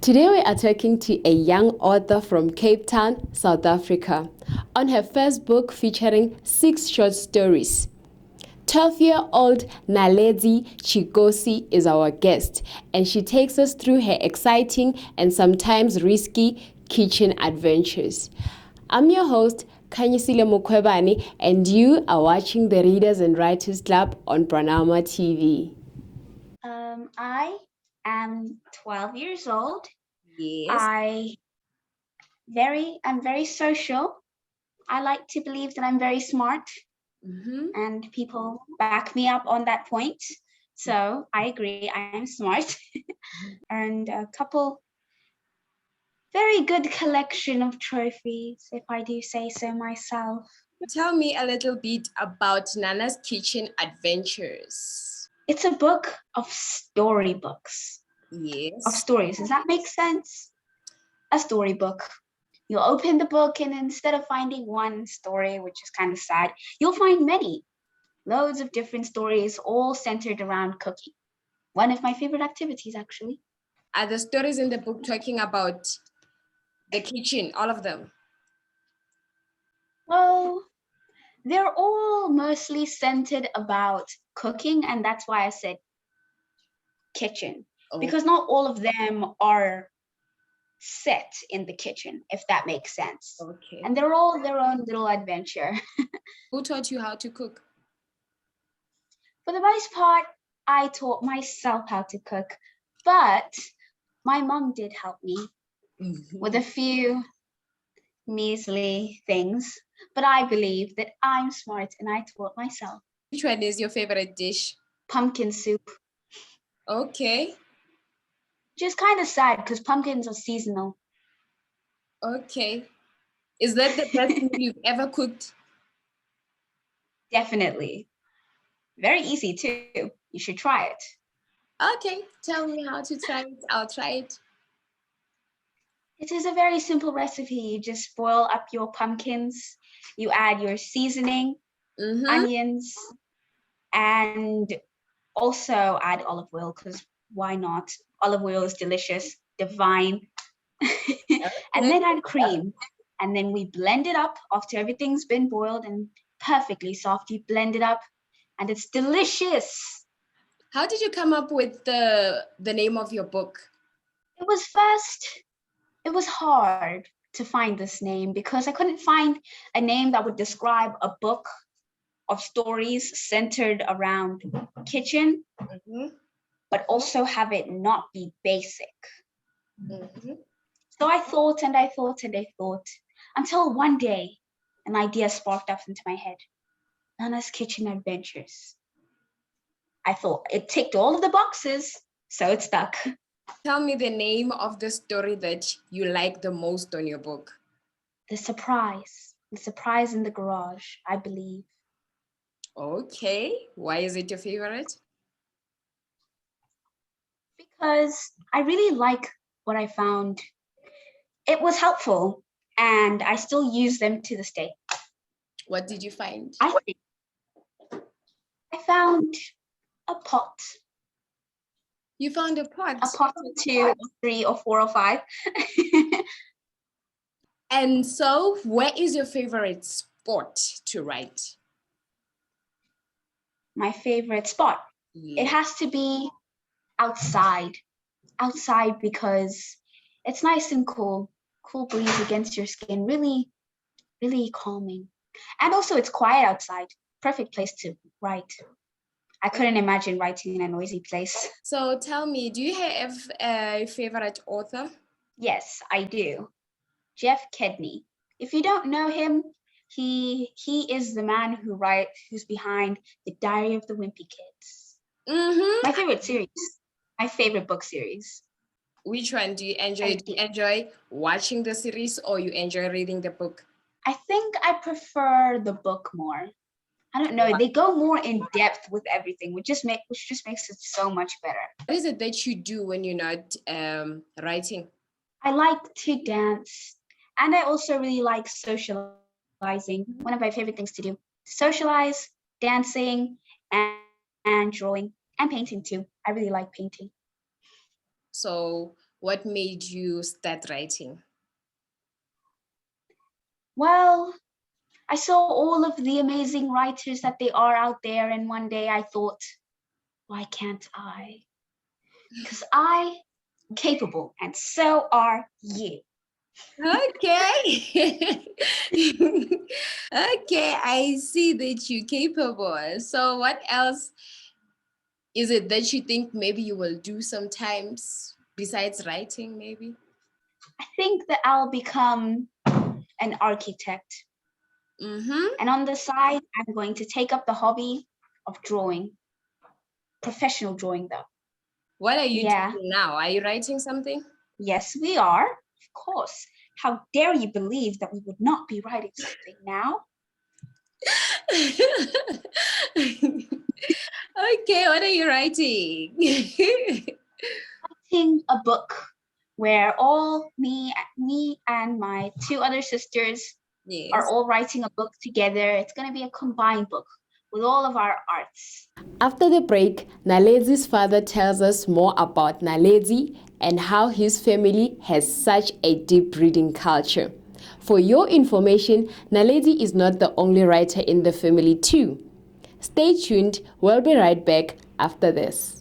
Today we are talking to a young author from Cape Town, South Africa, on her first book featuring 6 short stories. 12-year-old Naledi Chigosi is our guest, and she takes us through her exciting and sometimes risky kitchen adventures. I'm your host, Kanyisile Mukwebani, and you are watching the Readers and Writers Club on Pranama TV. I am 12 years old. Yes. I'm very social. I like to believe that I'm very smart, and people back me up on that point. So I agree, I am smart. And a couple very good collection of trophies, if I do say so myself. Tell me a little bit about Nana's Kitchen Adventures. It's a book of storybooks. Yes. Of stories. Does that make sense? A storybook. You'll open the book, and instead of finding one story, which is kind of sad, you'll find many. Loads of different stories, all centered around cooking. One of my favorite activities, actually. Are the stories in the book talking about the kitchen, all of them? Well, they're all mostly centered about cooking, and that's why I said kitchen. Oh. Because not all of them are set in the kitchen, if that makes sense. Okay. And they're all their own little adventure. Who taught you how to cook? For the most part, I taught myself how to cook, but my mom did help me with a few measly things. But I believe that I'm smart and I taught myself. Which one is your favorite dish? Pumpkin soup. Okay. Just kind of sad because pumpkins are seasonal. Okay. Is that the best meal you've ever cooked? Definitely. Very easy too. You should try it. Okay. Tell me how to try it. I'll try it. It is a very simple recipe. You just boil up your pumpkins. You add your seasoning, onions, and also add olive oil because why not? Olive oil is delicious, divine. And then add cream. And then we blend it up after everything's been boiled and perfectly soft. You blend it up and it's delicious. How did you come up with the name of your book? It was hard to find this name because I couldn't find a name that would describe a book of stories centered around kitchen, but also have it not be basic. So I thought and I thought and I thought until one day an idea sparked up into my head. Nana's Kitchen Adventures. I thought it ticked all of the boxes, so it stuck. Tell me the name of the story that you like the most on your book. The surprise in the garage, I believe. Okay, why is it your favorite? Because I really like what I found. It was helpful, and I still use them to this day. What did you find? I found a pot. You found a pot? A pot of 2 or 3 or 4 or 5. And so, where is your favorite spot to write? My favorite spot? Yeah. It has to be outside. Outside because it's nice and cool. Cool breeze against your skin. Really, really calming. And also it's quiet outside. Perfect place to write. I couldn't imagine writing in a noisy place. So tell me, do you have a favorite author? Yes, I do. Jeff Kedney. If you don't know him, he is the man who's behind The Diary of the Wimpy Kids. My favorite series. My favorite book series. Which one do you enjoy? Do you enjoy watching the series or you enjoy reading the book? I think I prefer the book more. I don't know. They go more in depth with everything, which just makes it so much better. What is it that you do when you're not writing? I like to dance, and I also really like socializing. One of my favorite things to do: socialize, dancing, and drawing, and painting too. I really like painting. So What made you start writing? Well, I saw all of the amazing writers that they are out there, and one day I thought, why can't I? Because I'm capable, and so are you. Okay. Okay, I see that you're capable. So what else is it that you think maybe you will do sometimes besides writing, maybe? I think that I'll become an architect. Mm-hmm. And on the side, I'm going to take up the hobby of drawing, professional drawing though. What are you Yeah, doing now? Are you writing something? yes, we are, of course. How dare you believe that we would not be writing something now? Okay, what are you writing? Writing a book where all me and my two other sisters are Yes. all writing a book together. It's going to be a combined book with all of our arts. After the break, Naledzi's father tells us more about Naledzi and how his family has such a deep reading culture. For your information, Naledzi is not the only writer in the family too. Stay tuned, we'll be right back after this.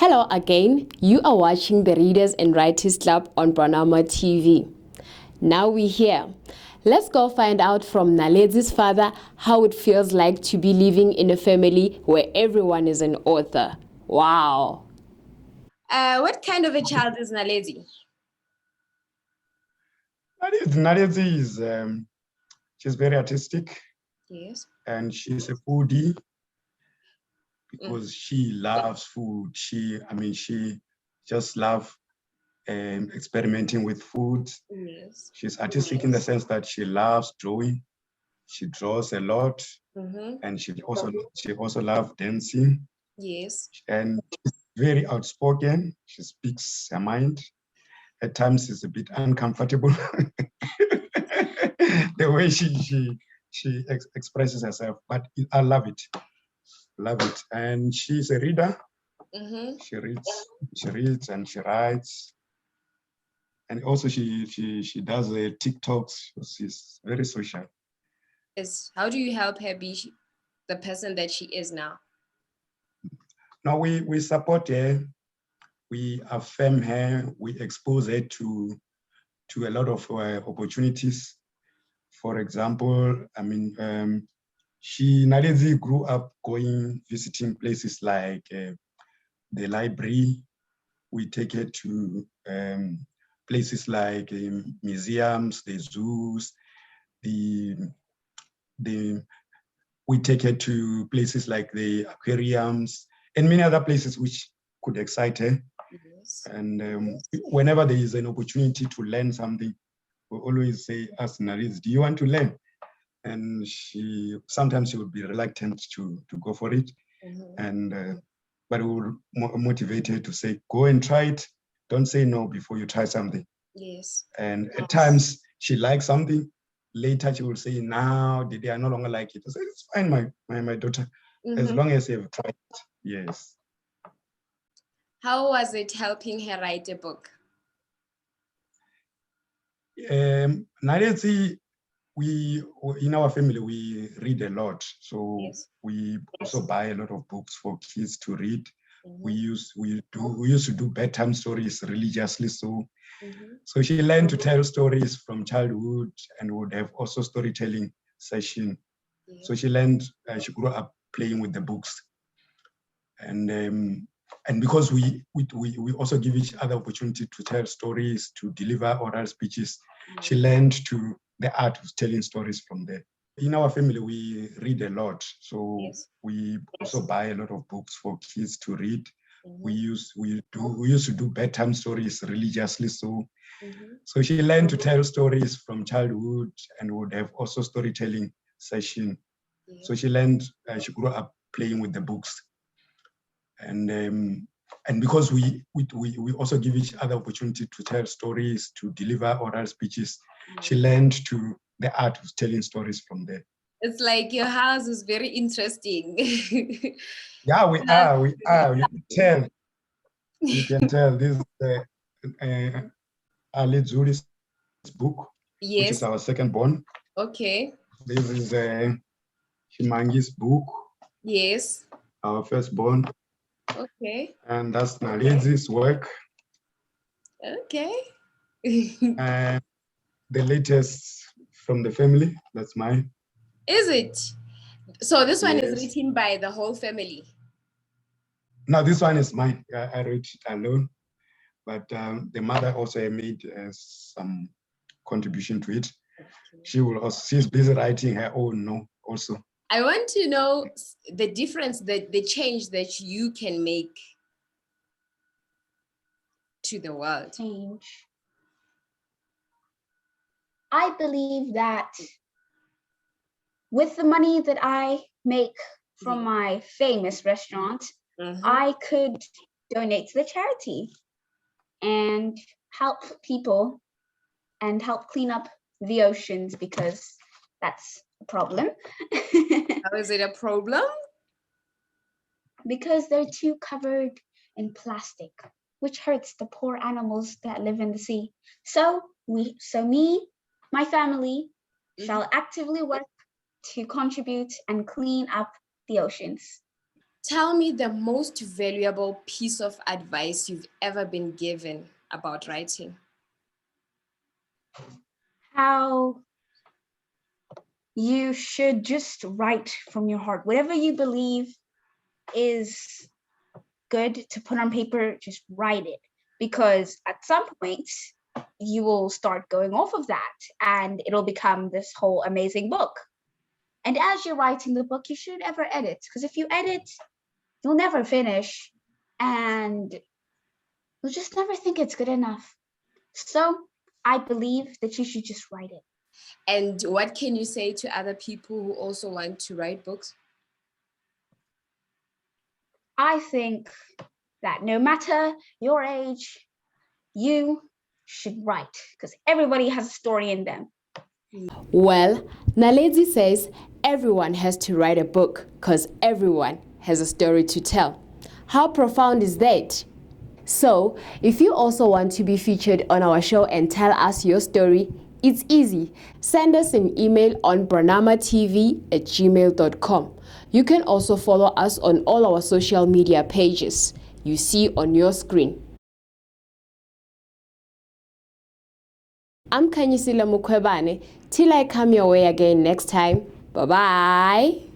Hello again, you are watching the Readers and Writers Club on Bronama TV. Now we're here. Let's go find out from Naledzi's father how it feels like to be living in a family where everyone is an author. Wow. What kind of a child is Naledzi? Naledzi is she's very artistic. Yes. And she's a foodie because she loves food. She just loves experimenting with food. Yes. She's artistic in the sense that she loves drawing. She draws a lot, and she also loves dancing. Yes. And she's very outspoken. She speaks her mind. At times, it's a bit uncomfortable the way she expresses herself, but I love it. Love it. And she's a reader. She reads and she writes. And also she does TikToks. She's very social. Yes. How do you help her be the person that she is now? Now we support her, we affirm her, we expose her to a lot of opportunities. For example, Naledzi grew up visiting places like the library. We take her to places like museums, the zoos, we take her to places like the aquariums and many other places which could excite her. Yes. And whenever there is an opportunity to learn something, we always say, ask Naledzi, do you want to learn? And sometimes she would be reluctant to go for it. But we will motivate her to say, go and try it. Don't say no before you try something. Yes. And at times she likes something. Later she will say, now they are no longer like it. I say, it's fine, my daughter, as long as you have tried it. Yes. How was it helping her write a book? Naledzi, in our family, we read a lot. So yes. We also buy a lot of books for kids to read. We used to do bedtime stories religiously. So she learned to tell stories from childhood and would have also storytelling session. Yeah. So she learned, she grew up playing with the books. And because we also give each other opportunity to tell stories, to deliver oral speeches, she learned the art of telling stories from there. In our family, we read a lot. So yes. We also buy a lot of books for kids to read. We used to do bedtime stories religiously. So she learned to tell stories from childhood and would have also storytelling session. So she learned. She grew up playing with the books, and because we also give each other opportunity to tell stories, to deliver oral speeches, she learned the art of telling stories from there. It's like your house is very interesting. Yeah, we are. You can tell. This is Ali Zuli's book, which is our second born. Okay. This is Shimangi's book. Yes. Our firstborn. Okay. And that's Naledzi's work. Okay. And the latest from the family, that's mine. Is it? So this one is Yes. written by the whole family? No, this one is mine. I wrote it alone. But the mother also made some contribution to it. Okay. She's busy writing her own also. I want to know the difference, the change that you can make to the world. Change. I believe that with the money that I make from my famous restaurant, I could donate to the charity and help people and help clean up the oceans, because that's a problem. How is it a problem? Because they're too covered in plastic, which hurts the poor animals that live in the sea. So my family shall actively work to contribute and clean up the oceans. Tell me the most valuable piece of advice you've ever been given about writing. How you should just write from your heart. Whatever you believe is good to put on paper, just write it. Because at some point, you will start going off of that and it'll become this whole amazing book. And as you're writing the book, you shouldn't ever edit, because if you edit, you'll never finish and you'll just never think it's good enough. So I believe that you should just write it. And what can you say to other people who also want to write books? I think that no matter your age, you should write, because everybody has a story in them. Well, Naledzi says everyone has to write a book because everyone has a story to tell. How profound is that? So, if you also want to be featured on our show and tell us your story, it's easy. Send us an email on branamatv@gmail.com. You can also follow us on all our social media pages you see on your screen. I'm Kanyisila Mukwebane. Till I come your way again next time. Bye-bye.